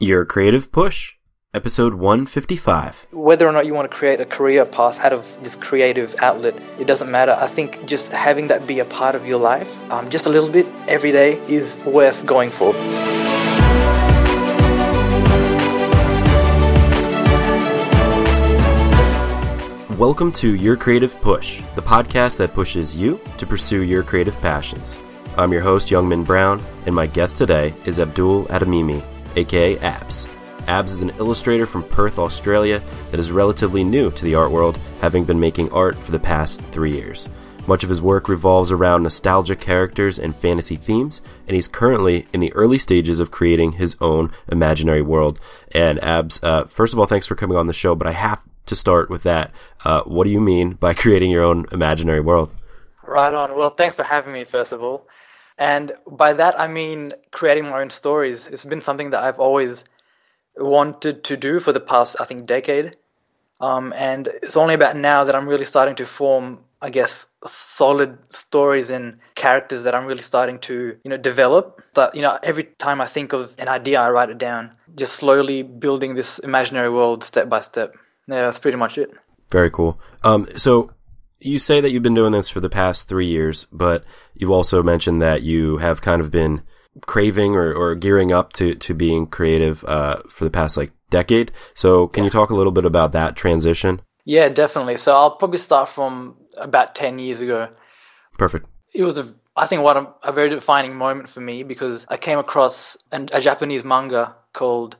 Your Creative Push, episode 155. Whether or not you want to create a career path out of this creative outlet, it doesn't matter. I think just having that be a part of your life, just a little bit every day, is worth going for. Welcome to Your Creative Push, the podcast that pushes you to pursue your creative passions. I'm your host, Youngmin Brown, and my guest today is Abdul Adamimi, aka Abzs. Abzs is an illustrator from Perth, Australia that is relatively new to the art world, having been making art for the past 3 years. Much of his work revolves around nostalgic characters and fantasy themes, and he's currently in the early stages of creating his own imaginary world. And Abzs, first of all, thanks for coming on the show, but I have to start with that. What do you mean by creating your own imaginary world? Right on. Well, thanks for having me, first of all. And by that, I mean creating my own stories. It's been something that I've always wanted to do for the past, I think, decade. And it's only about now that I'm really starting to form, I guess, solid stories and characters that I'm really starting to, develop. But, every time I think of an idea, I write it down, just slowly building this imaginary world step by step. Yeah, that's pretty much it. Very cool. So you say that you've been doing this for the past 3 years, but you also mentioned that you have kind of been craving or gearing up to being creative for the past decade. So can you talk a little bit about that transition? Yeah, definitely. So I'll probably start from about 10 years ago. Perfect. It was a very defining moment for me because I came across a Japanese manga called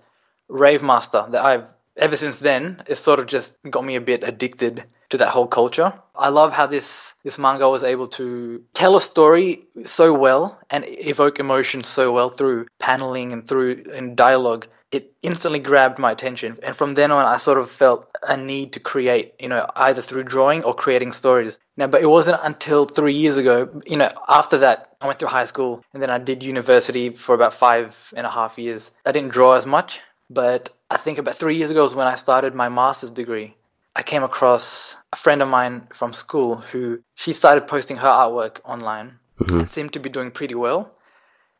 Rave Master that ever since then, it sort of just got me a bit addicted to that whole culture. I love how this manga was able to tell a story so well and evoke emotion so well through paneling and through dialogue. It instantly grabbed my attention. And from then on, I sort of felt a need to create, either through drawing or creating stories. Now, but it wasn't until 3 years ago, after that, I went through high school and then I did university for about 5.5 years. I didn't draw as much. But I think about 3 years ago was when I started my master's degree. I came across a friend of mine from school who she started posting her artwork online and seemed to be doing pretty well.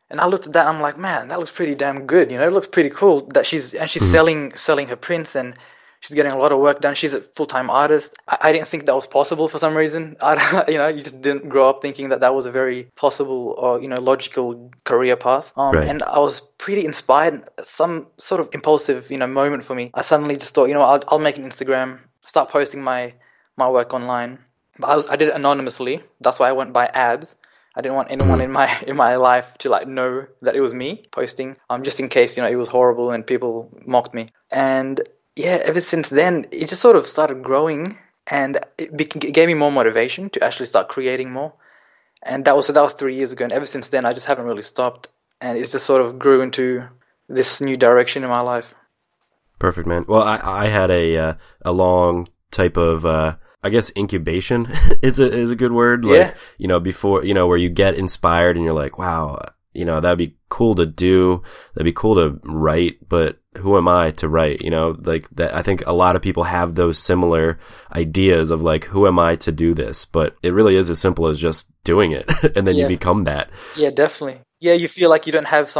And I looked at that and I'm like, man, that looks pretty damn good. It looks pretty cool that she's selling her prints and she's getting a lot of work done. She's a full-time artist. I didn't think that was possible for some reason. You just didn't grow up thinking that was a very possible or, logical career path. Right. And I was pretty inspired. Some sort of impulsive, moment for me. I suddenly just thought, I'll make an Instagram, start posting my work online. But I did it anonymously. That's why I went by Abzs. I didn't want anyone in my life to know that it was me posting, just in case, it was horrible and people mocked me. And yeah, ever since then, it just sort of started growing and it gave me more motivation to actually start creating more. And that was 3 years ago. And ever since then, I just haven't really stopped. And it just sort of grew into this new direction in my life. Perfect, man. Well, I had a long type of, I guess incubation is a good word. Before, where you get inspired and you're like, wow, that'd be cool to do. That'd be cool to write, but who am I to write? That. I think a lot of people have those similar ideas of who am I to do this? But it really is as simple as just doing it, and then you become that. Yeah, definitely. Yeah, you feel like you don't have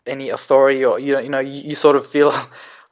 any authority, or you sort of feel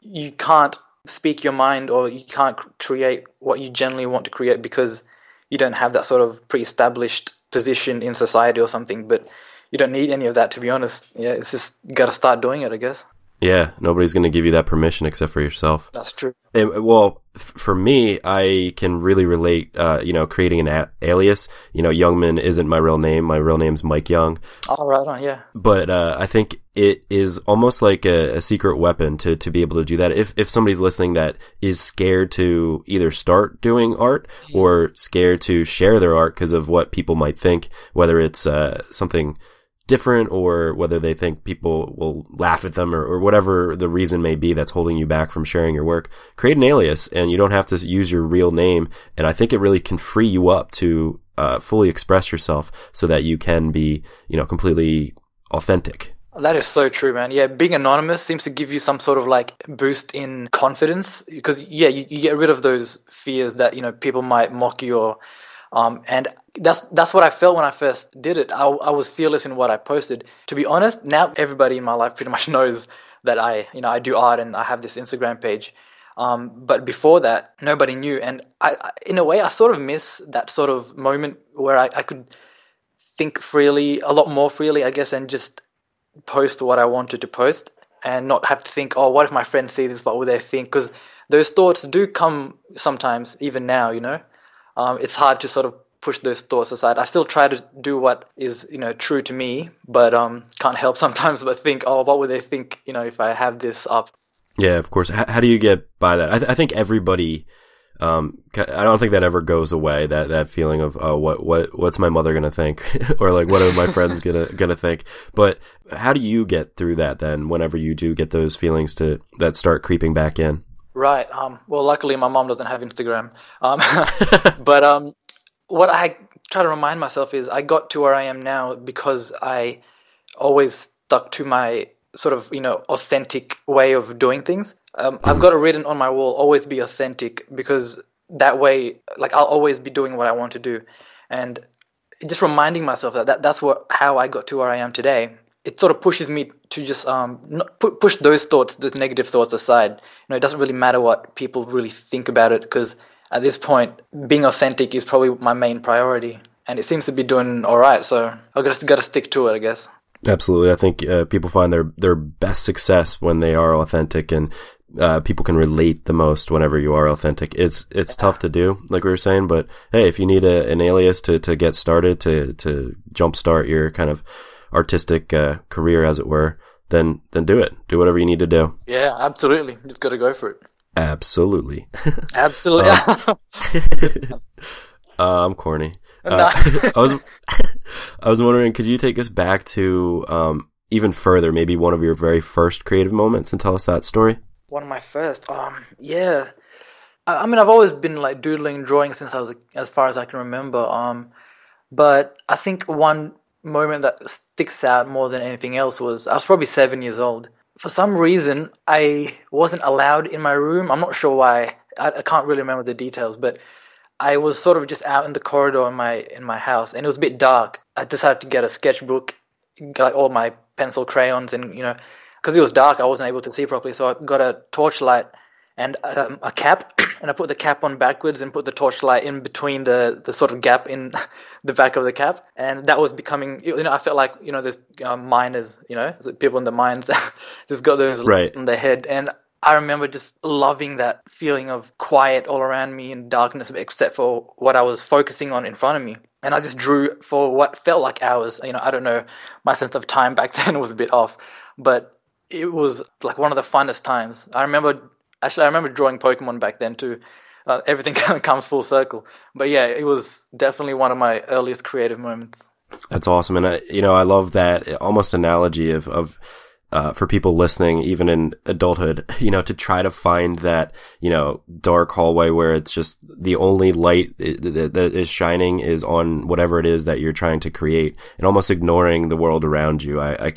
you can't speak your mind, or you can't create what you generally want to create because you don't have that sort of pre-established position in society or something. But you don't need any of that, to be honest. Yeah, it's just you got to start doing it, I guess. Yeah, nobody's going to give you that permission except for yourself. That's true. And, well, for me, I can really relate, creating an alias. Youngman isn't my real name. My real name's Mike Young. Oh, right on, yeah. But I think it is almost like a secret weapon to be able to do that. If somebody's listening that is scared to either start doing art or scared to share their art because of what people might think, whether it's something different or whether they think people will laugh at them or whatever the reason may be that's holding you back from sharing your work, create an alias and you don't have to use your real name. And I think it really can free you up to fully express yourself so that you can be, completely authentic. That is so true, man. Yeah, being anonymous seems to give you some sort of boost in confidence because, you get rid of those fears that, people might mock you or and that's what I felt when I first did it. I was fearless in what I posted. To be honest, now everybody in my life pretty much knows that I do art and I have this Instagram page. But before that, nobody knew. And in a way, I sort of miss that sort of moment where I could think freely, a lot more freely, I guess, and just post what I wanted to post and not have to think, oh, what if my friends see this? What will they think? Because those thoughts do come sometimes, even now, it's hard to sort of push those thoughts aside. I still try to do what is, true to me, but can't help sometimes but think, oh, what would they think, if I have this up? Yeah, of course. How do you get by that? I think everybody, I don't think that ever goes away, that feeling of, oh, what's my mother gonna think? Or like, what are my friends gonna think? But how do you get through that then, whenever you do get those feelings that start creeping back in? Right. Well, luckily my mom doesn't have Instagram. But what I try to remind myself is I got to where I am now because I always stuck to my sort of, authentic way of doing things. I've got it written on my wall, always be authentic, because that way, like, I'll always be doing what I want to do. And just reminding myself that's how I got to where I am today. It sort of pushes me to just push those thoughts, those negative thoughts aside. It doesn't really matter what people really think about it, because at this point, being authentic is probably my main priority, and it seems to be doing all right. So I've just got to stick to it, I guess. Absolutely. I think people find their best success when they are authentic, and people can relate the most whenever you are authentic. It's tough to do, like we were saying, but hey, if you need an alias to get started, to jumpstart your kind of artistic career, as it were, then do it. Do whatever you need to do. Yeah, absolutely. Just got to go for it. Absolutely. Absolutely. I'm corny. No. I was wondering, could you take us back to even further, maybe one of your very first creative moments, and tell us that story? One of my first, yeah. I mean, I've always been like doodling and drawing since I was, as far as I can remember. But I think one moment that sticks out more than anything else was I was probably 7 years old. For some reason, I wasn't allowed in my room. I'm not sure why. I can't really remember the details, but I was sort of just out in the corridor in my house, and it was a bit dark. I decided to get a sketchbook, got all my pencil crayons, and because it was dark, I wasn't able to see properly. So I got a torchlight and a cap, and I put the cap on backwards and put the torchlight in between the sort of gap in the back of the cap, and that was becoming. I felt like there's miners, people in the mines, just got those right on their head, and I remember just loving that feeling of quiet all around me and darkness, except for what I was focusing on in front of me. And I just drew for what felt like hours. I don't know, my sense of time back then was a bit off, but it was like one of the funnest times. I remember drawing Pokemon back then too. Everything kind of comes full circle. But yeah, it was definitely one of my earliest creative moments. That's awesome. And I love that almost analogy of for people listening, even in adulthood, to try to find that, dark hallway where it's just the only light that is shining is on whatever it is that you're trying to create, and almost ignoring the world around you. I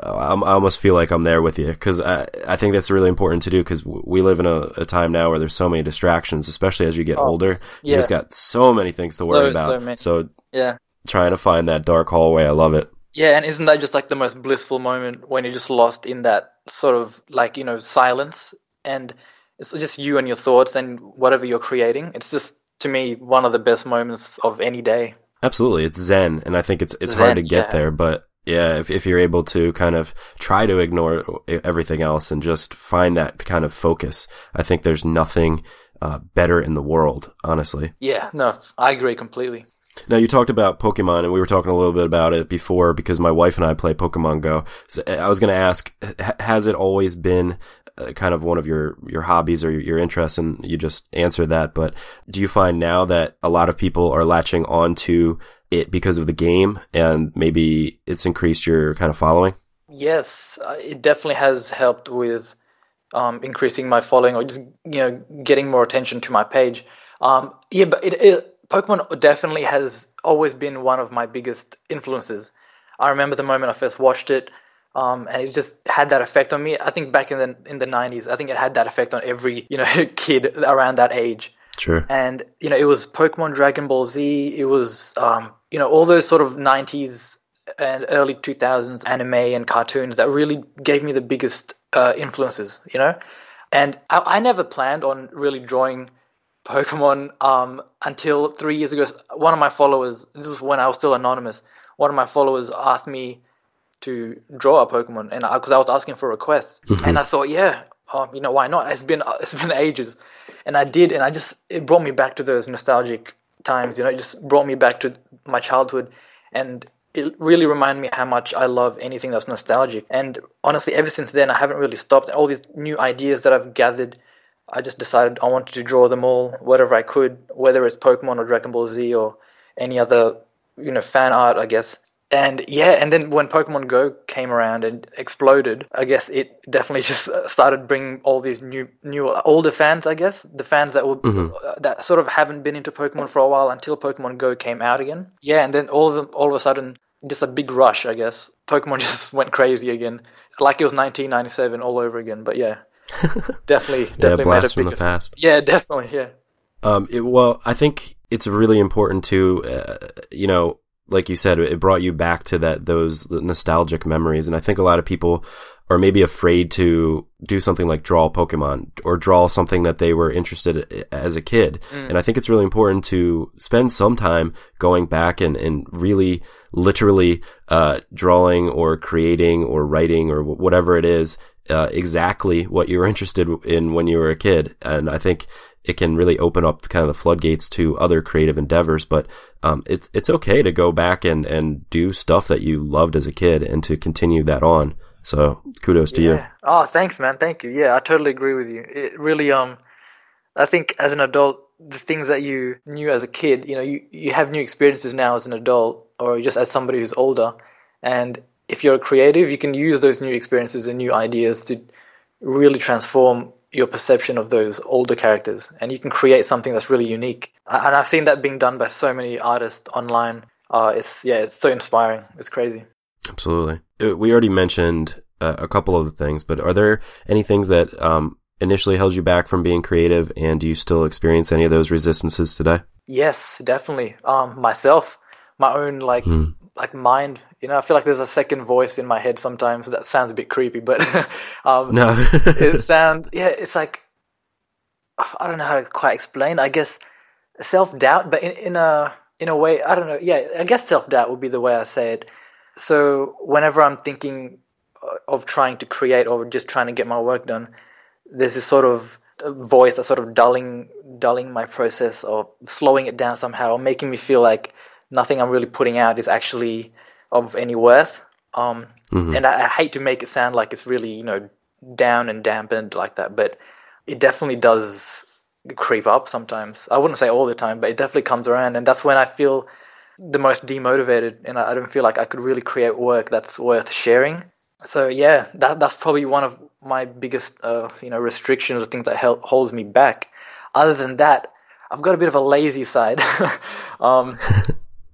almost feel like I'm there with you, because I think that's really important to do, because we live in a time now where there's so many distractions, especially as you get older. Yeah. You just got so many things to worry about. So yeah, trying to find that dark hallway, I love it. Yeah, and isn't that just like the most blissful moment when you're just lost in that sort of like, silence, and it's just you and your thoughts and whatever you're creating. It's just, to me, one of the best moments of any day. Absolutely. It's zen, and I think it's hard to get there, but yeah, if you're able to kind of try to ignore everything else and just find that kind of focus, I think there's nothing better in the world, honestly. Yeah, no, I agree completely. Now, you talked about Pokemon, and we were talking a little bit about it before because my wife and I play Pokemon Go. So I was going to ask, has it always been kind of one of your hobbies or your interests? And you just answered that. But do you find now that a lot of people are latching onto it because of the game, and maybe it's increased your kind of following? Yes, it definitely has helped with increasing my following, or just getting more attention to my page. But Pokemon definitely has always been one of my biggest influences. I remember the moment I first watched it, and it just had that effect on me. I think back in the 90s, I think it had that effect on every kid around that age. Sure. And it was Pokemon, Dragon Ball Z. It was all those sort of 90s and early 2000s anime and cartoons that really gave me the biggest influences, you know? And I never planned on really drawing Pokemon until 3 years ago. One of my followers, this is when I was still anonymous, one of my followers asked me to draw a Pokemon, and because I was asking for requests, and I thought, yeah, you know, why not? It's been ages, and I did, and it brought me back to those nostalgic times. You know, it just brought me back to my childhood, and it really reminded me how much I love anything that's nostalgic. And honestly, ever since then, I haven't really stopped. All these new ideas that I've gathered, I just decided I wanted to draw them all, whatever I could, whether it's Pokemon or Dragon Ball Z or any other, you know, fan art, I guess. And yeah, and then when Pokemon Go came around and exploded, I guess it definitely just started bringing all these new older fans, I guess, the fans that that sort of haven't been into Pokemon for a while until Pokemon Go came out again. Yeah, and then all of a sudden, just a big rush, I guess. Pokemon just went crazy again, like it was 1997 all over again. But yeah, definitely blast from the past. Yeah, definitely, yeah. Well, I think it's really important to, you know, like you said, it brought you back to those nostalgic memories. And I think a lot of people are maybe afraid to do something like draw Pokemon or draw something that they were interested in as a kid. And I think it's really important to spend some time going back and really literally drawing or creating or writing or whatever it is, exactly what you were interested in when you were a kid. And I think it can really open up kind of the floodgates to other creative endeavors, but it's okay to go back and do stuff that you loved as a kid and to continue that on. So kudos to you. Oh, thanks, man. Thank you. Yeah, I totally agree with you. It really, I think as an adult, the things that you knew as a kid, you know, you have new experiences now as an adult or just as somebody who's older. And if you're a creative, you can use those new experiences and new ideas to really transform your perception of those older characters, and you can create something that's really unique. And I've seen that being done by so many artists online. It's so inspiring. It's crazy. Absolutely. We already mentioned a couple of the things, but are there any things that initially held you back from being creative, and do you still experience any of those resistances today? Yes, definitely. Myself, my own like mind. You know, I feel like there's a second voice in my head sometimes. That sounds a bit creepy, but no, it sounds, it's like, I don't know how to quite explain. I guess self-doubt, but in a way, I don't know. Yeah, I guess self-doubt would be the way I say it. So whenever I'm thinking of trying to create or just trying to get my work done, there's this sort of voice that's sort of dulling my process or slowing it down somehow, making me feel like nothing I'm really putting out is actually of any worth. And I hate to make it sound like it's really, you know, down and dampened like that, but it definitely does creep up sometimes. I wouldn't say all the time, but it definitely comes around, and that's when I feel the most demotivated, and I don't feel like I could really create work that's worth sharing. So yeah, that's probably one of my biggest restrictions or things that holds me back. Other than that, I've got a bit of a lazy side.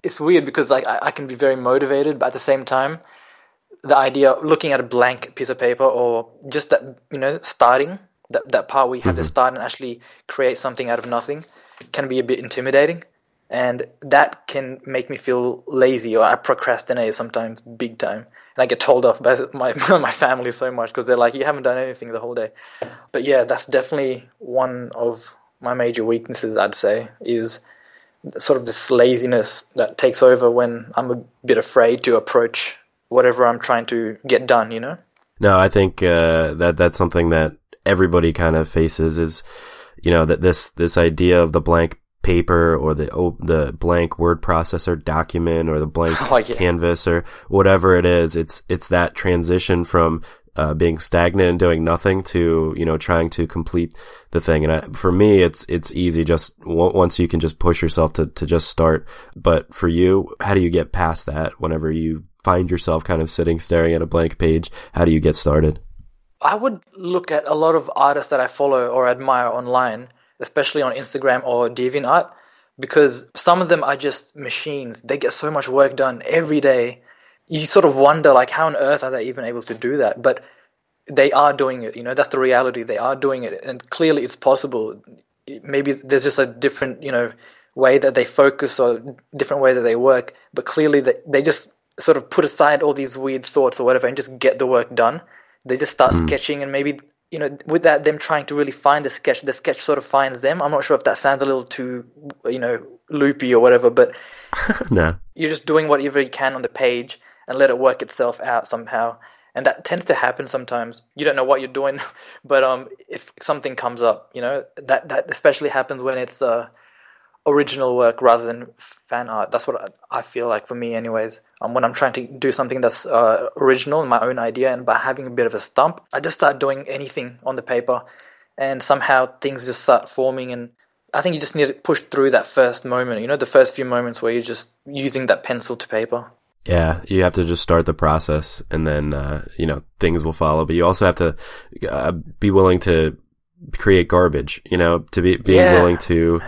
It's weird because like I can be very motivated, but at the same time, the idea of looking at a blank piece of paper or just that, you know, starting that part where you have to start and actually create something out of nothing can be a bit intimidating, and that can make me feel lazy, or I procrastinate sometimes big time, and I get told off by my family so much because they're like, you haven't done anything the whole day. But yeah, that's definitely one of my major weaknesses, I'd say, is sort of this laziness that takes over when I'm a bit afraid to approach whatever I'm trying to get done, you know? No, I think that's something that everybody kind of faces, is, you know, that this idea of the blank paper or the blank word processor document or the blank canvas or whatever it is. It's that transition from being stagnant and doing nothing to, you know, trying to complete the thing. And for me, it's easy just once you can just push yourself to just start. But for you, how do you get past that whenever you find yourself kind of sitting staring at a blank page? How do you get started? I would look at a lot of artists that I follow or admire online, especially on Instagram or DeviantArt, because some of them are just machines. They get so much work done every day. You sort of wonder, like, how on earth are they even able to do that? But they are doing it, you know, that's the reality. They are doing it, and clearly it's possible. Maybe there's just a different, you know, way that they focus or different way that they work, but clearly they just sort of put aside all these weird thoughts or whatever and just get the work done. They just start sketching, and maybe, with that, them trying to really find the sketch sort of finds them. I'm not sure if that sounds a little too, loopy or whatever, but No. you're just doing whatever you can on the page and let it work itself out somehow. And that tends to happen sometimes. You don't know what you're doing, but if something comes up, that especially happens when it's original work rather than fan art. That's what I feel like, for me anyways. When I'm trying to do something that's original and my own idea, and by having a bit of a stump, I just start doing anything on the paper, and somehow things just start forming. And I think you just need to push through that first moment, the first few moments where you're just using that pencil to paper. Yeah, you have to just start the process, and then, things will follow. But you also have to be willing to create garbage, to be willing to,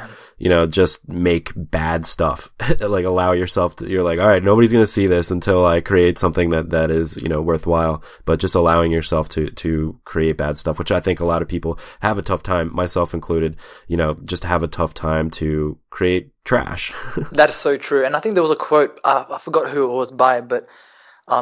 just make bad stuff. Like, allow yourself to, you're like, all right, nobody's going to see this until I create something that is, worthwhile. But just allowing yourself to create bad stuff, which I think a lot of people have a tough time, myself included, just have a tough time to create trash. That is so true. And I think there was a quote, I forgot who it was by, but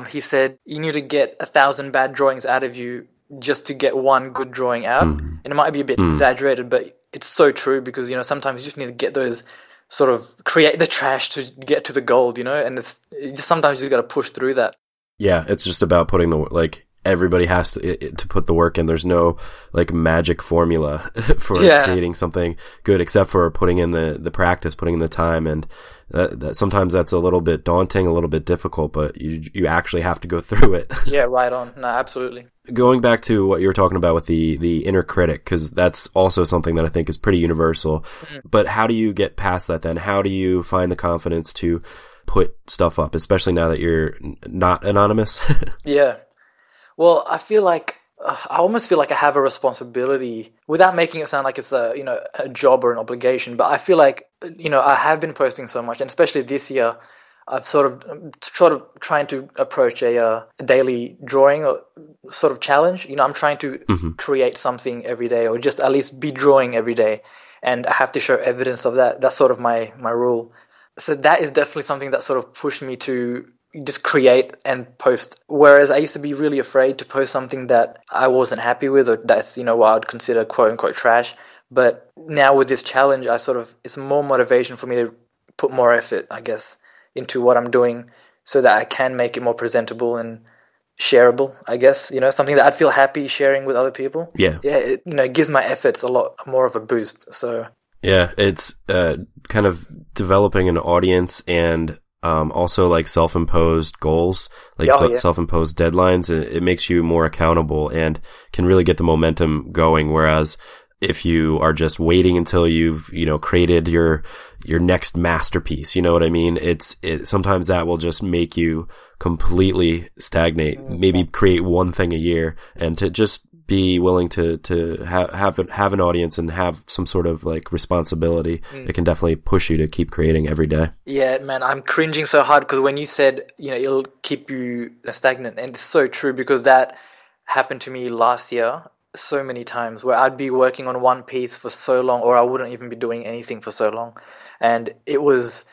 he said, you need to get 1,000 bad drawings out of you just to get one good drawing out. And it might be a bit exaggerated, but it's so true, because, sometimes you just need to get those, sort of create the trash to get to the gold, and it's just, sometimes you just got to push through that. Yeah, it's just about putting everybody has to put the work in. There's no magic formula for creating something good, except for putting in the practice, putting in the time. And that sometimes that's a little bit daunting, a little bit difficult, but you actually have to go through it. Yeah, right on. No, absolutely. Going back to what you were talking about with the inner critic, because that's also something that I think is pretty universal. But how do you get past that then? How do you find the confidence to put stuff up, especially now that you're not anonymous? Yeah. Well, I feel like I almost feel like I have a responsibility, without making it sound like it's a job or an obligation. But I feel like I have been posting so much, and especially this year, I've sort of trying to approach a daily drawing or sort of challenge. I'm trying to create something every day, or just at least be drawing every day, and I have to show evidence of that. That's sort of my rule. So that is definitely something that sort of pushed me to just create and post. Whereas I used to be really afraid to post something that I wasn't happy with, or that's, what I would consider quote unquote trash. But now with this challenge, it's more motivation for me to put more effort, I guess, into what I'm doing, so that I can make it more presentable and shareable, I guess, something that I'd feel happy sharing with other people. Yeah. Yeah. It gives my efforts a lot more of a boost. So yeah, it's kind of developing an audience, and also self-imposed goals, self-imposed deadlines. It makes you more accountable and can really get the momentum going. Whereas if you are just waiting until you've, created your next masterpiece, you know what I mean? Sometimes that will just make you completely stagnate. Maybe create one thing a year, and to just be willing to have an audience and have some sort of responsibility. It can definitely push you to keep creating every day. Yeah, man, I'm cringing so hard because when you said, it'll keep you stagnant, and it's so true, because that happened to me last year so many times, where I'd be working on one piece for so long, or I wouldn't even be doing anything for so long. And it was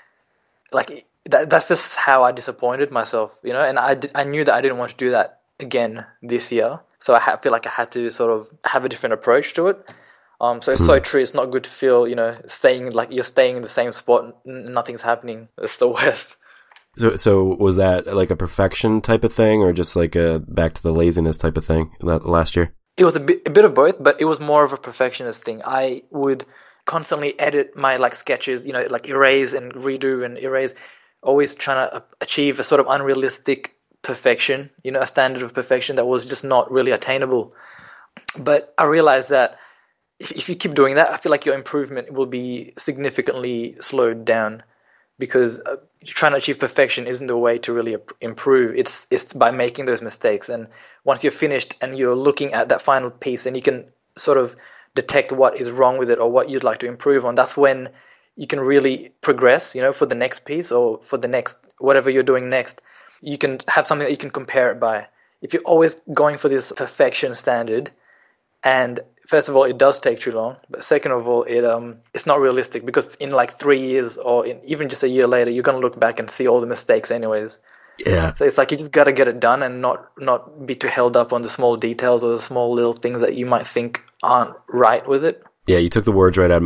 that's just how I disappointed myself, and I knew that I didn't want to do that again this year. So I feel like I had to sort of have a different approach to it. So it's so true. It's not good to feel, staying you're staying in the same spot and nothing's happening. It's the worst. So was that a perfection type of thing, or just a back to the laziness type of thing last year? It was a bit of both, but it was more of a perfectionist thing. I would constantly edit my sketches, erase and redo and erase, always trying to achieve a sort of unrealistic perfection, a standard of perfection that was just not really attainable. But I realized that if you keep doing that, I feel like your improvement will be significantly slowed down, because trying to achieve perfection isn't the way to really improve. It's by making those mistakes. And once you're finished and you're looking at that final piece, and you can sort of detect what is wrong with it or what you'd like to improve on, that's when you can really progress, for the next piece or for the next, whatever you're doing next. You can have something that you can compare it by. If you're always going for this perfection standard, and first of all, it does take too long, but second of all, it's not realistic, because in 3 years or even just a year later, you're going to look back and see all the mistakes anyways. Yeah. So it's like you just got to get it done and not be too held up on the small details or the small little things that you might think aren't right with it. Yeah, you took the words right out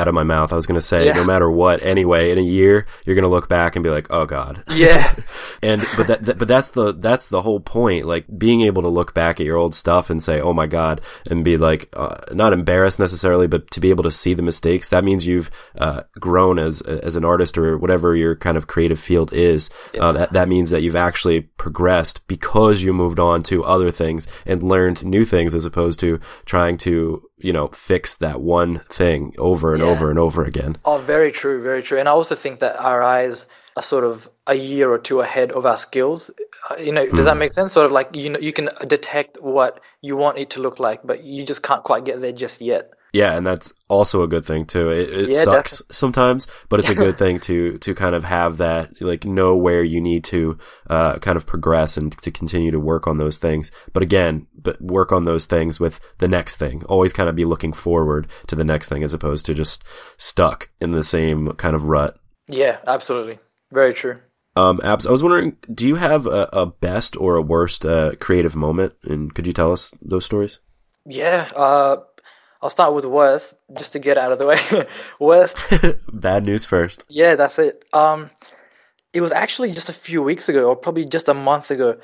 of my mouth. I was going to say, Yeah. no matter what, anyway, in a year, you're going to look back and be like, "Oh God." Yeah. But that's the whole point. Like being able to look back at your old stuff and say, "Oh my God," and be like, not embarrassed necessarily, but to be able to see the mistakes. That means you've grown as an artist or whatever your kind of creative field is. Yeah. That means that you've actually progressed because you moved on to other things and learned new things, as opposed to trying to fix that one thing over and over and over again. Oh, very true, very true. And I also think that our eyes are sort of a year or two ahead of our skills. Does that make sense? Sort of like, you can detect what you want it to look like, but you just can't quite get there just yet. Yeah, and that's also a good thing too. It sucks sometimes, but it's a good thing to kind of have that, like, know where you need to kind of progress and to continue to work on those things. But work on those things with the next thing. Always kind of be looking forward to the next thing as opposed to just stuck in the same kind of rut. Yeah, absolutely. Very true. Abs, I was wondering, do you have a best or a worst creative moment? And could you tell us those stories? Yeah, I'll start with worst, just to get out of the way. Worst. Bad news first. Yeah, that's it. It was actually just a few weeks ago, or probably just a month ago,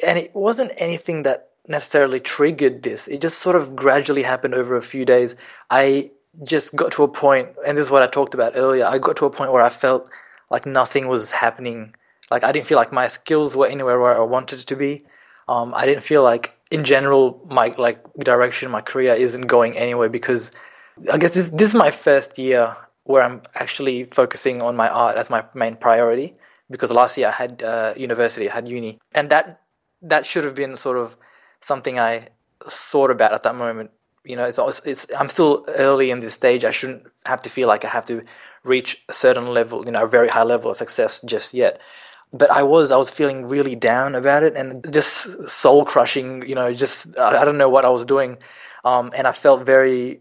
and it wasn't anything that necessarily triggered this. It just sort of gradually happened over a few days. I just got to a point, and this is what I talked about earlier, I got to a point where I felt like nothing was happening. Like, I didn't feel like my skills were anywhere where I wanted to be. I didn't feel like, in general, my direction, my career isn't going anywhere, because I guess this is my first year where I'm actually focusing on my art as my main priority, because last year I had university, I had uni, and that should have been sort of something I thought about at that moment. I'm still early in this stage. I shouldn't have to feel like I have to reach a certain level, a very high level of success just yet. But I was feeling really down about it, and just soul crushing, just I don't know what I was doing. And I felt very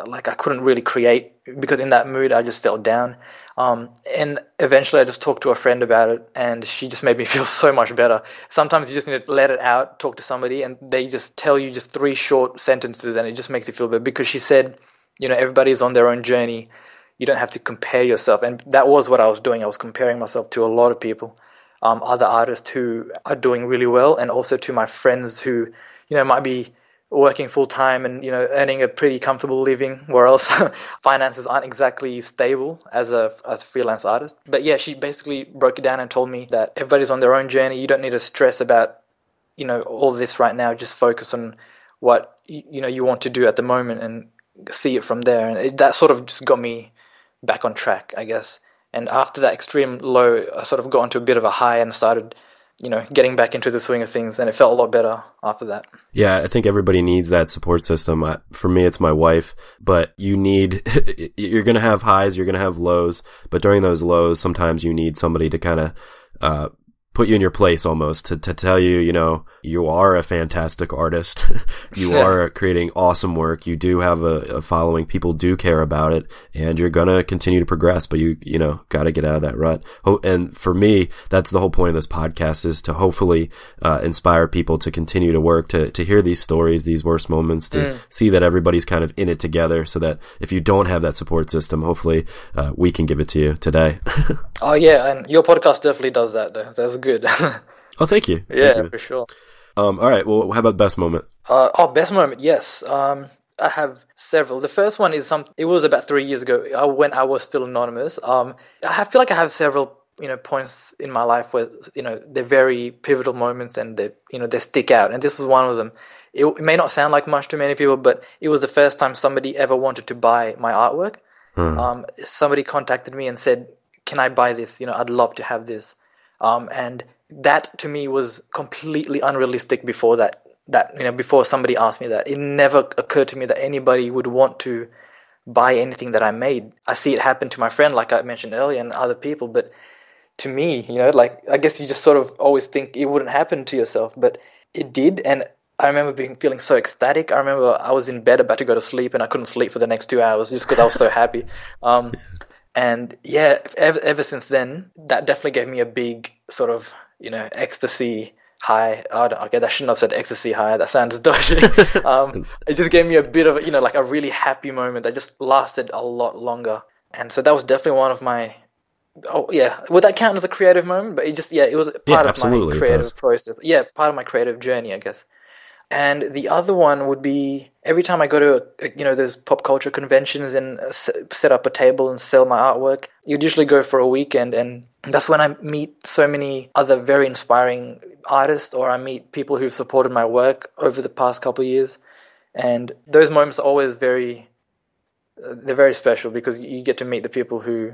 like I couldn't really create, because in that mood I just felt down. And eventually I just talked to a friend about it, and she just made me feel so much better. Sometimes you just need to let it out, talk to somebody, and they just tell you just 3 short sentences, and it just makes you feel better. Because she said, everybody's on their own journey. You don't have to compare yourself. And that was what I was doing. I was comparing myself to a lot of people, other artists who are doing really well, and also to my friends who, might be working full time and, earning a pretty comfortable living, whereas finances aren't exactly stable as a freelance artist. But yeah, she basically broke it down and told me that everybody's on their own journey. You don't need to stress about, all this right now. Just focus on what, you want to do at the moment and see it from there. And that sort of just got me back on track, I guess. And after that extreme low, I sort of got into a bit of a high and started, getting back into the swing of things, and it felt a lot better after that. Yeah, I think everybody needs that support system. For me, it's my wife, but you're going to have highs, you're going to have lows, but during those lows, sometimes you need somebody to kind of put you in your place almost, to tell you, you are a fantastic artist. You are creating awesome work. You do have a following. People do care about it, and you're going to continue to progress, but you got to get out of that rut. And for me, that's the whole point of this podcast, is to hopefully inspire people to continue to work, to hear these stories, these worst moments, to see that everybody's kind of in it together, so that if you don't have that support system, hopefully we can give it to you today. Oh yeah, and your podcast definitely does that, though. That's good. Oh, thank you. Yeah, thank you. for sure. All right. Well, how about best moment? Best moment, yes. I have several. The first one is it was about 3 years ago, when I was still anonymous. I feel like I have several, points in my life where, they're very pivotal moments, and they stick out. And this was one of them. It may not sound like much to many people, but it was the first time somebody ever wanted to buy my artwork. Somebody contacted me and said, "Can I buy this? I'd love to have this." And that to me was completely unrealistic before that, before somebody asked me that. It never occurred to me that anybody would want to buy anything that I made. I see it happen to my friend, like I mentioned earlier, and other people, but to me, I guess you just sort of always think it wouldn't happen to yourself, but it did. And I remember feeling so ecstatic. I remember I was in bed about to go to sleep, and I couldn't sleep for the next 2 hours just because I was so happy. And yeah, ever since then, that definitely gave me a big sort of ecstasy high. Okay, that shouldn't have said ecstasy high. That sounds dodgy. It just gave me a bit of, like a really happy moment that just lasted a lot longer. And so that was definitely one of my, oh yeah, would that count as a creative moment? But it was part of my creative process. Yeah, part of my creative journey, I guess. And the other one would be every time I go to, those pop culture conventions and set up a table and sell my artwork, you'd usually go for a weekend, and that's when I meet so many other very inspiring artists, or I meet people who've supported my work over the past couple of years. And those moments are always they're very special because you get to meet the people who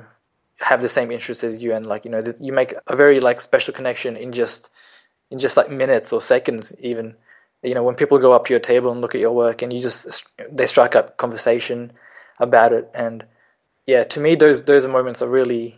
have the same interests as you, and you make a very special connection in just like minutes or seconds even. When people go up to your table and look at your work and they strike up conversation about it. And yeah, to me, those moments are really,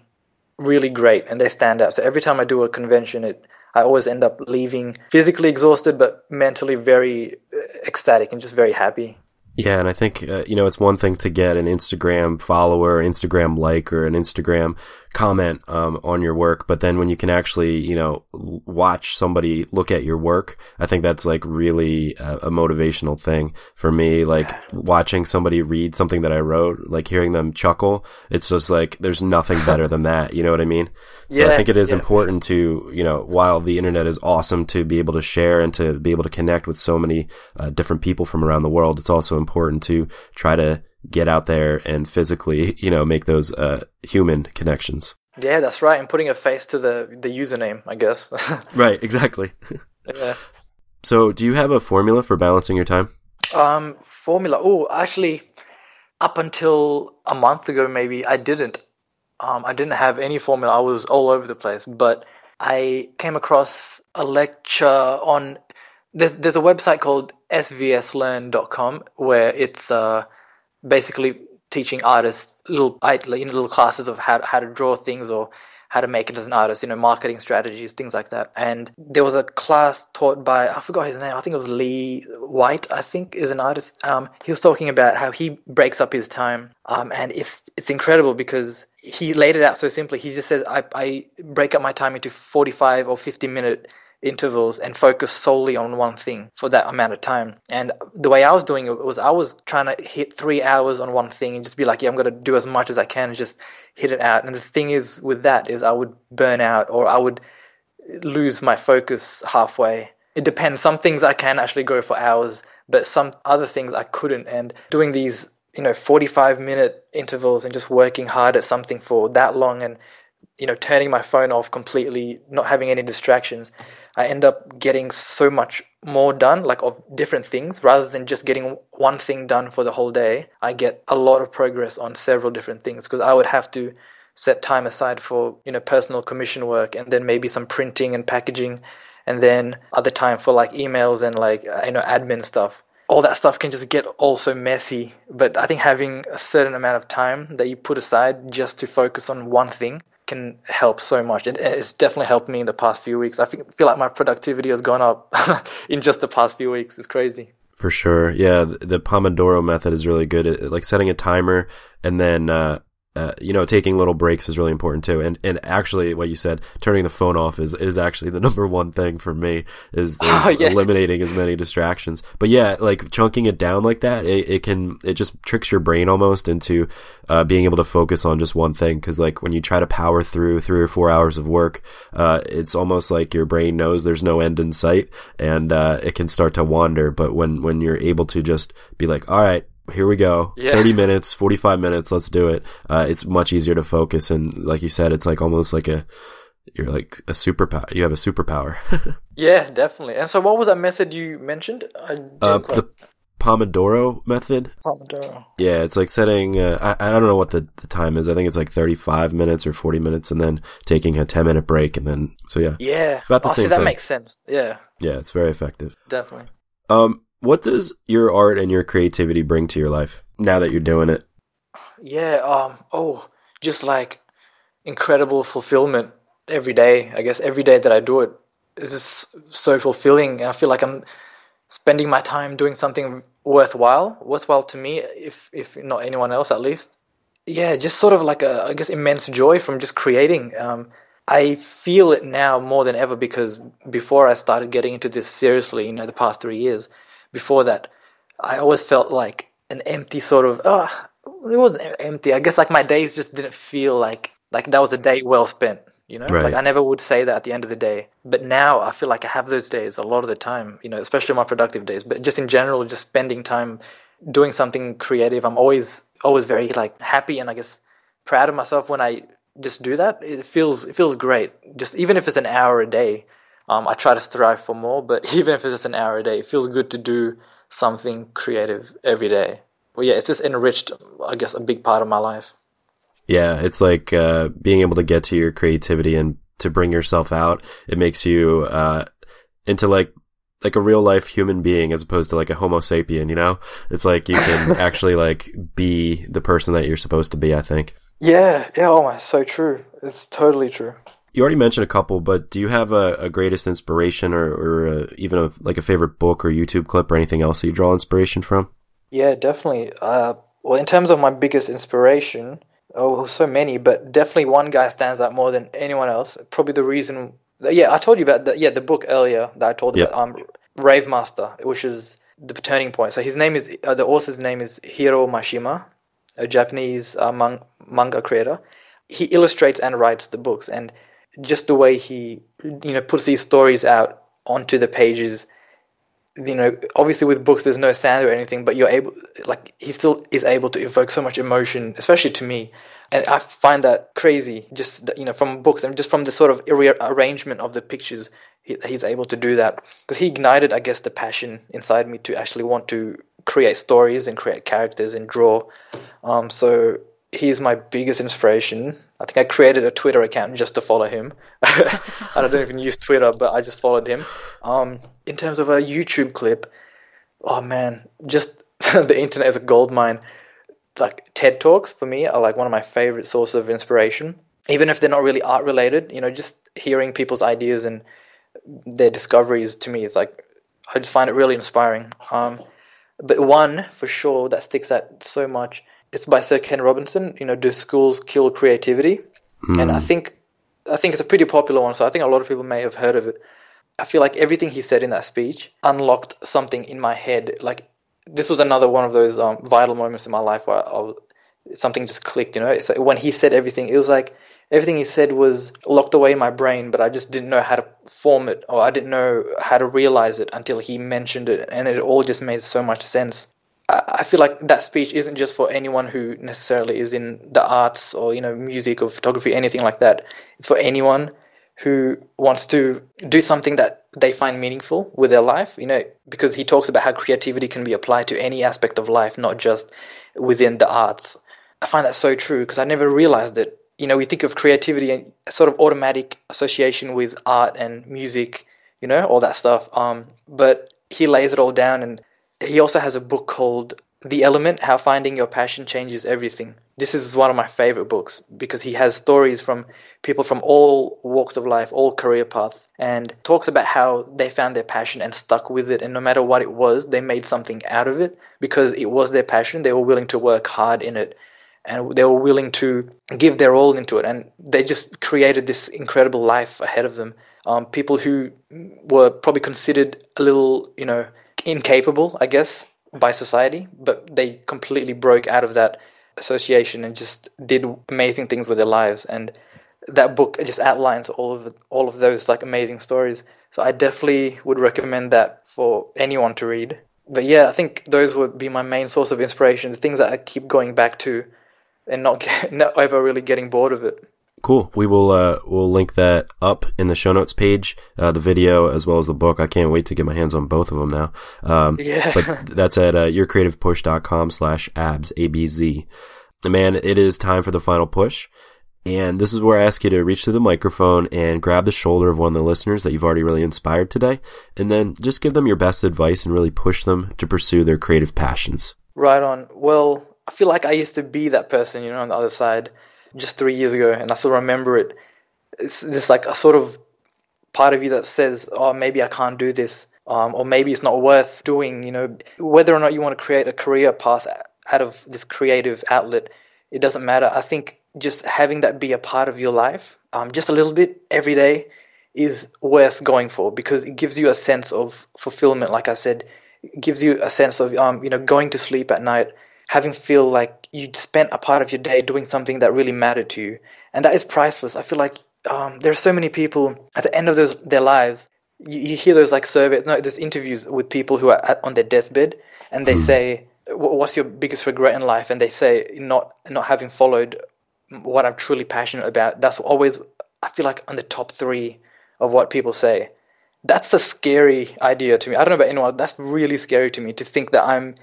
really great and they stand out. So every time I do a convention, I always end up leaving physically exhausted, but mentally very ecstatic and just very happy. Yeah, and I think, it's one thing to get an Instagram follower, Instagram like, or an Instagram comment on your work, but then when you can actually, watch somebody look at your work, I think that's really a motivational thing for me. Watching somebody read something that I wrote, hearing them chuckle, it's just there's nothing better than that, you know what I mean? So yeah, I think it is important to, while the internet is awesome to be able to share and to be able to connect with so many different people from around the world, it's also important to try to get out there and physically, make those human connections. Yeah, that's right. And putting a face to the username, I guess. Right, exactly. Yeah. So do you have a formula for balancing your time? Formula? Oh, actually, up until a month ago, maybe, I didn't. I didn't have any formula. I was all over the place. But I came across a lecture on... There's a website called svslearn.com where it's basically teaching artists little classes of how to draw things or how to make it as an artist, marketing strategies, things like that. And there was a class taught by, I forgot his name, I think it was Lee White, I think is an artist. He was talking about how he breaks up his time. And it's incredible because he laid it out so simply. He just says, I break up my time into 45 or 50-minute intervals and focus solely on one thing for that amount of time. And the way I was doing it was I was trying to hit 3 hours on one thing and just be like, yeah, I'm going to do as much as I can and just hit it out. And the thing is with that is I would burn out or I would lose my focus halfway. It depends. Some things I can actually go for hours, but some other things I couldn't. And doing these 45-minute intervals and just working hard at something for that long and turning my phone off completely, not having any distractions, I end up getting so much more done, of different things, rather than just getting one thing done for the whole day. I get a lot of progress on several different things because I would have to set time aside for, personal commission work and then maybe some printing and packaging and then other time for emails and admin stuff. All that stuff can just get also messy. But I think having a certain amount of time that you put aside just to focus on one thing can help so much. It's definitely helped me in the past few weeks. I feel like my productivity has gone up in just the past few weeks. It's crazy. For sure. Yeah, the Pomodoro method is really good. Setting a timer and then taking little breaks is really important too. And actually what you said, turning the phone off is actually the number one thing for me is eliminating as many distractions. But yeah, chunking it down like that, it just tricks your brain almost into being able to focus on just one thing. Cause when you try to power through 3 or 4 hours of work, it's almost like your brain knows there's no end in sight and it can start to wander. But when you're able to just be like, all right, here we go. Yeah. 30 minutes, 45 minutes, let's do it. It's much easier to focus. And like you said, it's almost you're a superpower. You have a superpower. Yeah, definitely. And so what was that method you mentioned? The Pomodoro method. Pomodoro. Yeah, it's setting, I don't know what the time is. I think it's 35 minutes or 40 minutes and then taking a 10-minute break. And then, so yeah. Yeah. About the same that thing. Makes sense. Yeah. Yeah, it's very effective. Definitely. What does your art and your creativity bring to your life now that you're doing it? Yeah, just incredible fulfillment every day. I guess every day that I do it is just so fulfilling. And I feel like I'm spending my time doing something worthwhile to me, if not anyone else at least. Yeah, just sort of I guess immense joy from just creating. I feel it now more than ever because before I started getting into this seriously, the past 3 years, before that, I always felt like an empty sort of, it wasn't empty. I guess like my days just didn't feel like that was a day well spent, Like Right. I never would say that at the end of the day. But now I feel like I have those days a lot of the time, especially my productive days, but just in general, just spending time doing something creative. I'm always very like happy and I guess proud of myself when I just do that. It feels great. Just even if it's an hour a day, I try to strive for more. But even if it's just an hour a day, it feels good to do something creative every day. Well, yeah, it's just enriched, I guess, a big part of my life. Yeah, it's like being able to get to your creativity and to bring yourself out. It makes you into like a real life human being as opposed to like a Homo sapien, It's like you can actually like be the person that you're supposed to be, I think. Yeah, yeah, oh my, so true. It's totally true. You already mentioned a couple, but do you have a greatest inspiration or even like a favorite book or YouTube clip or anything else that you draw inspiration from? Yeah, definitely. Well, in terms of my biggest inspiration, so many, but definitely one guy stands out more than anyone else. Probably the reason, yeah, I told you about the book earlier that I told Yep. about, Rave Master, which is the turning point. So his name is the author's name is Hiro Mashima, a Japanese manga creator. He illustrates and writes the books, and just the way he puts these stories out onto the pages, obviously with books there's no sound or anything, but you're able, like, he still is able to evoke so much emotion, especially to me. And I find that crazy, just from books and just from the sort of arrangement of the pictures, he's able to do that because he ignited, I guess, the passion inside me to actually want to create stories and create characters and draw. So he's my biggest inspiration. I think I created a Twitter account just to follow him. I don't even use Twitter, but I just followed him. In terms of a YouTube clip, oh man, just the internet is a gold mine. Like TED Talks for me are like one of my favorite sources of inspiration. Even if they're not really art related, just hearing people's ideas and their discoveries to me is like, I just find it really inspiring. But one for sure that sticks out so much, it's by Sir Ken Robinson. Do schools kill creativity? And I Mm. think it's a pretty popular one, so I think a lot of people may have heard of it. I feel like everything he said in that speech unlocked something in my head. Like this was another one of those vital moments in my life where something just clicked. So when he said everything, it was like everything he said was locked away in my brain, but I just didn't know how to form it, or I didn't know how to realize it until he mentioned it, and it all just made so much sense. I feel like that speech isn't just for anyone who necessarily is in the arts or music or photography, anything like that. It's for anyone who wants to do something that they find meaningful with their life, because he talks about how creativity can be applied to any aspect of life, not just within the arts. I find that so true because I never realized it. We think of creativity and sort of automatic association with art and music, all that stuff. But he lays it all down, and he also has a book called The Element: How Finding Your Passion Changes Everything. This is one of my favorite books because he has stories from people from all walks of life, all career paths, and talks about how they found their passion and stuck with it. And no matter what it was, they made something out of it because it was their passion. They were willing to work hard in it and they were willing to give their all into it. And they just created this incredible life ahead of them. People who were probably considered a little, incapable, I guess, by society, but they completely broke out of that association and just did amazing things with their lives. And that book just outlines all of those like amazing stories. So I definitely would recommend that for anyone to read. But yeah, I think those would be my main source of inspiration, the things that I keep going back to and not ever really getting bored of it. Cool. We'll link that up in the show notes page, the video as well as the book. I can't wait to get my hands on both of them now. Yeah. But that's at yourcreativepush.com/abs, ABZ. Man, it is time for the final push. And this is where I ask you to reach to the microphone and grab the shoulder of one of the listeners that you've already really inspired today. And then just give them your best advice and really push them to pursue their creative passions. Right on. Well, I feel like I used to be that person, on the other side just 3 years ago, and I still remember it. It's just like a sort of part of you that says, oh, maybe I can't do this, or maybe it's not worth doing, whether or not you want to create a career path out of this creative outlet, it doesn't matter. I think just having that be a part of your life, just a little bit every day, is worth going for, because it gives you a sense of fulfillment. Like I said, it gives you a sense of going to sleep at night, having feel like you spent a part of your day doing something that really mattered to you, and that is priceless. I feel like there are so many people at the end of their lives. You hear those like surveys, no, there's interviews with people who are on their deathbed, and they say, "What's your biggest regret in life?" And they say, "Not having followed what I'm truly passionate about." That's always, I feel like, on the top 3 of what people say. That's a scary idea to me. I don't know about anyone. That's really scary to me, to think that I'm,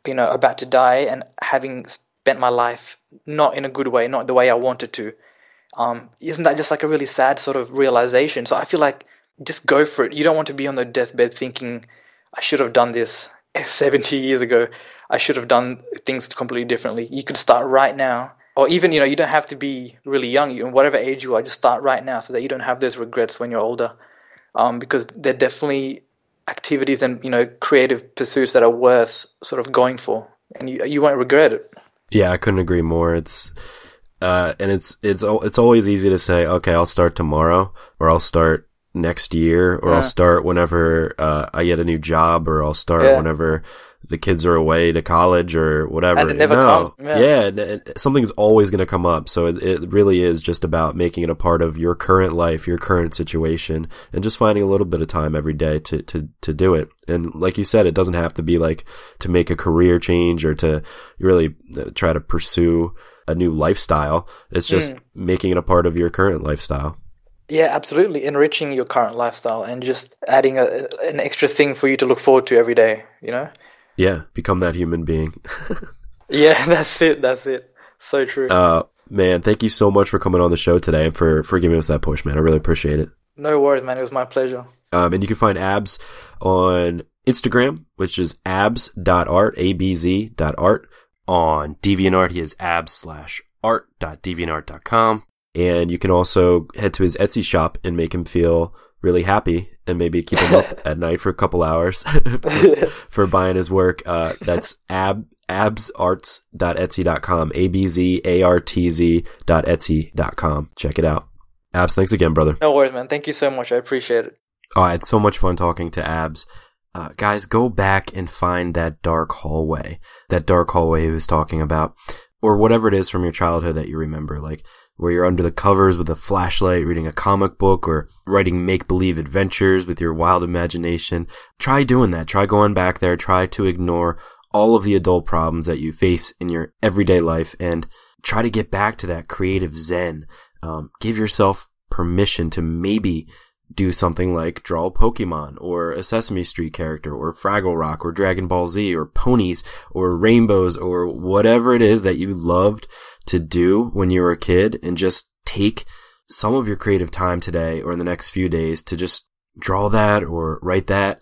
about to die and having spent my life not in a good way, not the way I wanted to. Isn't that just like a really sad sort of realization? So I feel like just go for it. You don't want to be on the deathbed thinking, I should have done this 70 years ago. I should have done things completely differently. You could start right now. Or even, you don't have to be really young. Whatever age you are, just start right now so that you don't have those regrets when you're older. Because they're definitely activities and, creative pursuits that are worth sort of going for. And you won't regret it. Yeah, I couldn't agree more. It's always easy to say, okay, I'll start tomorrow, or I'll start next year, or I'll start whenever I get a new job, or I'll start whenever the kids are away to college or whatever. And it never comes. Something's always going to come up. So it really is just about making it a part of your current life, your current situation, and just finding a little bit of time every day to do it. And like you said, it doesn't have to be like to make a career change or to really try to pursue a new lifestyle. It's just making it a part of your current lifestyle. Yeah, absolutely. Enriching your current lifestyle and just adding an extra thing for you to look forward to every day, Yeah, become that human being. Yeah, that's it. So true. Man, thank you so much for coming on the show today and for giving us that push, man. I really appreciate it. No worries, man. It was my pleasure. And you can find Abzs on Instagram, which is abz.art, abz.art. On DeviantArt, he is abz/art.deviantart.com. And you can also head to his Etsy shop and make him feel really happy and maybe keep him up at night for a couple hours for buying his work. That's abzarts.etsy.com, abzartz.etsy.com. Check it out. Abzs, thanks again, brother. No worries, man. Thank you so much. I appreciate it. Oh, I had so much fun talking to Abzs. Guys, go back and find that dark hallway he was talking about, or whatever it is from your childhood that you remember, like where you're under the covers with a flashlight, reading a comic book, or writing make-believe adventures with your wild imagination. Try doing that. Try going back there. Try to ignore all of the adult problems that you face in your everyday life and try to get back to that creative zen. Give yourself permission to maybe do something like draw a Pokemon or a Sesame Street character or Fraggle Rock or Dragon Ball Z or ponies or rainbows or whatever it is that you loved to do when you were a kid, and just take some of your creative time today or in the next few days to just draw that or write that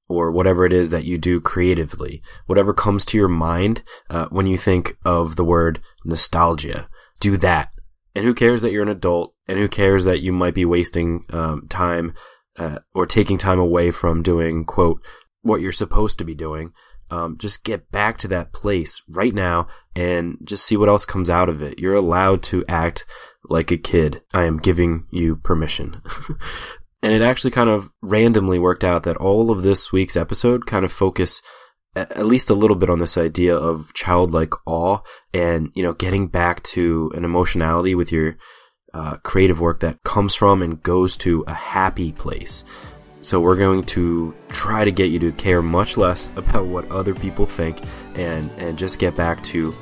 or whatever it is that you do creatively. Whatever comes to your mind when you think of the word nostalgia, do that. And who cares that you're an adult, and who cares that you might be wasting time or taking time away from doing, quote, what you're supposed to be doing. Just get back to that place right now and just see what else comes out of it. You're allowed to act like a kid. I am giving you permission. And it actually kind of randomly worked out that all of this week's episode kind of focus at least a little bit on this idea of childlike awe and, getting back to an emotionality with your creative work that comes from and goes to a happy place. So we're going to try to get you to care much less about what other people think and just get back to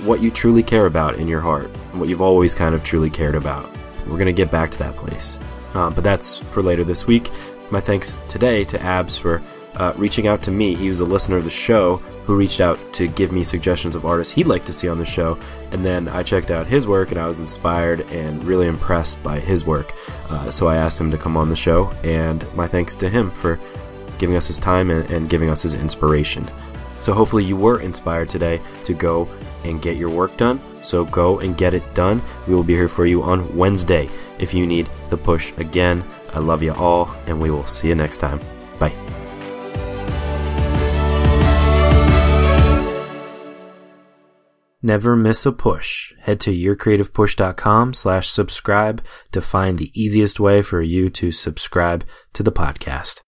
what you truly care about in your heart, what you've always kind of truly cared about. We're going to get back to that place. But that's for later this week. My thanks today to Abzs for reaching out to me. He was a listener of the show who reached out to give me suggestions of artists he'd like to see on the show, and then I checked out his work and I was inspired and really impressed by his work, so I asked him to come on the show, and my thanks to him for giving us his time and giving us his inspiration. So hopefully you were inspired today to go and get your work done, so go and get it done. We will be here for you on Wednesday if you need the push again. I love you all, and we will see you next time. Bye. Never miss a push. Head to yourcreativepush.com/subscribe to find the easiest way for you to subscribe to the podcast.